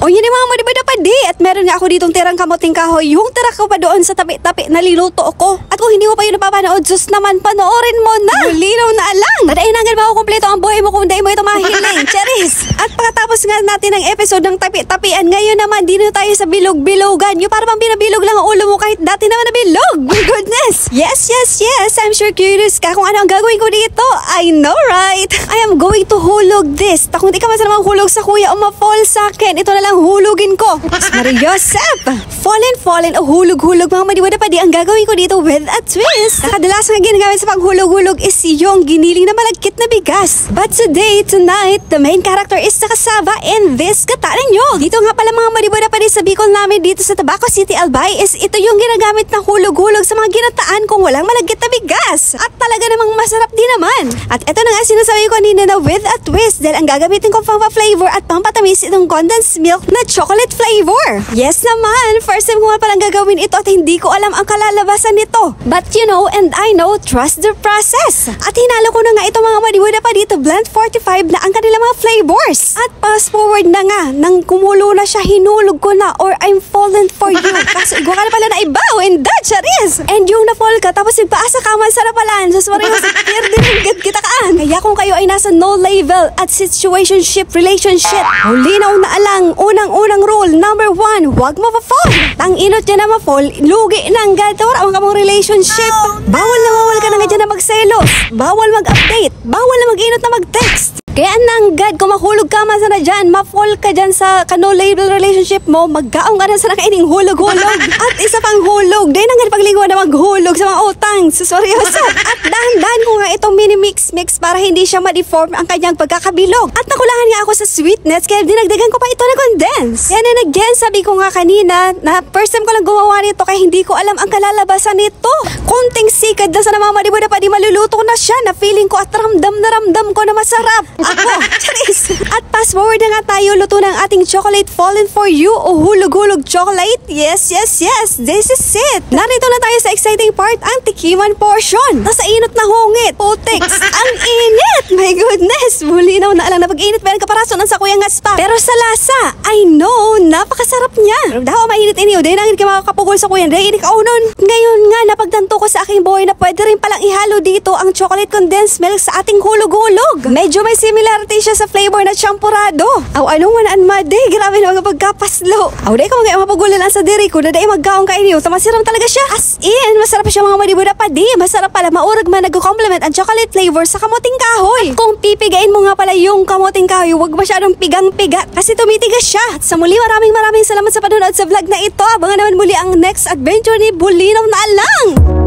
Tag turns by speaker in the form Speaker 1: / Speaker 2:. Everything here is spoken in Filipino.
Speaker 1: O yun yung mga madibada pa di. At meron nga ako ditong tirang kamuting kahoy. Yung tira ko pa doon sa tabi-tabi na liluto ko. At kung hindi mo pa yun napapanood, sus naman, panoorin mo na. Mulinaw na alang. Tadain hanggang makukumpleto ang buhay mo kung dahil mo ito mahiling. Charis! At pagkatapos nga natin ang episode ng tapi-tapian, ngayon naman dito tayo sa bilog-bilogan. Yung parang binabilog lang ang ulo mo kahit dati naman nabilog. My goodness! Yes! I'm sure curious ka kung ano ang gagawin ko dito. I know, right? I am going to hulog this. Kung di ka man sa namang hulog sa kuya o ma-fall sa akin, ito na lang hulugin ko. Mariosep! Fallen o hulog-hulog mga madiwada pa di ang gagawin ko dito with a twist. Nakadalas nga ginagamit sa panghulog-hulog is yung giniling na malagkit na bigas. But tonight, the main character is nakasaba in this gata ninyo. Dito nga pala mga madiwada pa di sa Bicol namin dito sa Tabaco City, Albay is ito yung ginagamit na hulog-hulog sa mga ginataan kung walang malagkit na bigas. At talaga namang masarap din naman. At ito na nga sinasabi ko kanina na with a twist dahil ang gagamitin kong pang-flavor at pang-patamis itong condensed milk na chocolate flavor. Yes naman, first time ko nga palang gagawin ito at hindi ko alam ang kalalabasan nito. But you know and I know, trust the process. At hinalo ko na nga ito mga madiwada pa dito blend 45 na ang kanilang mga flavors. At fast forward na nga, nang kumulo na siya, hinulog ko na or I'm fallen for you. Kaso igwa ka na pala na ibaw and that charis. And yung na-fall ka tapos nagpaasa ka man sa napalan. So sorry mo sa pierdin kita kaan. Kaya kung kayo ay nasa no level at situationship relationship, linaw na alang unang rule number 1, huwag ma-fall. Ang inot niya na ma-fall, lugi ng gador ang kamong relationship. Bawal ka na nga dyan na magselos. Bawal mag-update. Bawal na mag-inot na mag-text. Kaya nanggad, kung mahulog ka man sana dyan, ma-fall ka dyan sa no-label relationship mo, maggaong ka na sa nakaining hulog-hulog. At isa pang hulog, dahil nanggad paglingwa na maghulog sa mga utang. Seryoso. At dahan-dahan ko nga itong mini-mix para hindi siya ma-deform ang kanyang pagkakabilog. At nakulangan nga ako sa sweetness, kaya dinagdagan ko pa ito na condense. Yan and again, sabi ko nga kanina, na first time ko lang gumawa nito kaya hindi ko alam ang kalalabasan nito. Kunting sikad na sa namamadibo na pa di maluluto na siya, na feeling ko at ramdam ko na masarap. Ako, charis! At fast forward na nga tayo, luto ng ating chocolate fallen for you o hulog-hulog chocolate. Yes! This is it! Narito na tayo sa exciting part, ang tikiman portion. Nasa inot na hungit. Putex! Ang init! My goodness! Mulinaw na alang na pag-init pa ng kaparason ng sakuyang spa. Pero sa lasa, I know, napakasarap niya. Pero daw mainit iniyo, dahil nangin ka makakapugol sa kuyan, dahil hindi ka unon. Ngayon nga, napagtanto ko sa aking buhay na pwede rin palang ihalo dito ang chocolate condensed milk sa ating hulog-hulog. Medyo may similarity siya sa flavor na champurado. Anong manaan madi? Grabe na magpagkapaslo. Day ka mga mapagulan sa diri ko na day magkaong kainiyo. Tamasiram talaga siya. As in, masarap siya mga madibuda pa di. Masarap pala, maurag man nag-complement ang chocolate flavor sa kamuting kahoy. At kung pipigain mo nga pala yung kamuting kahoy, huwag masyadong pigang-piga kasi tumitigas siya. At sa muli, maraming salamat sa panonood sa vlog na ito. Abangan naman muli ang next adventure ni Bulinaw na Alang.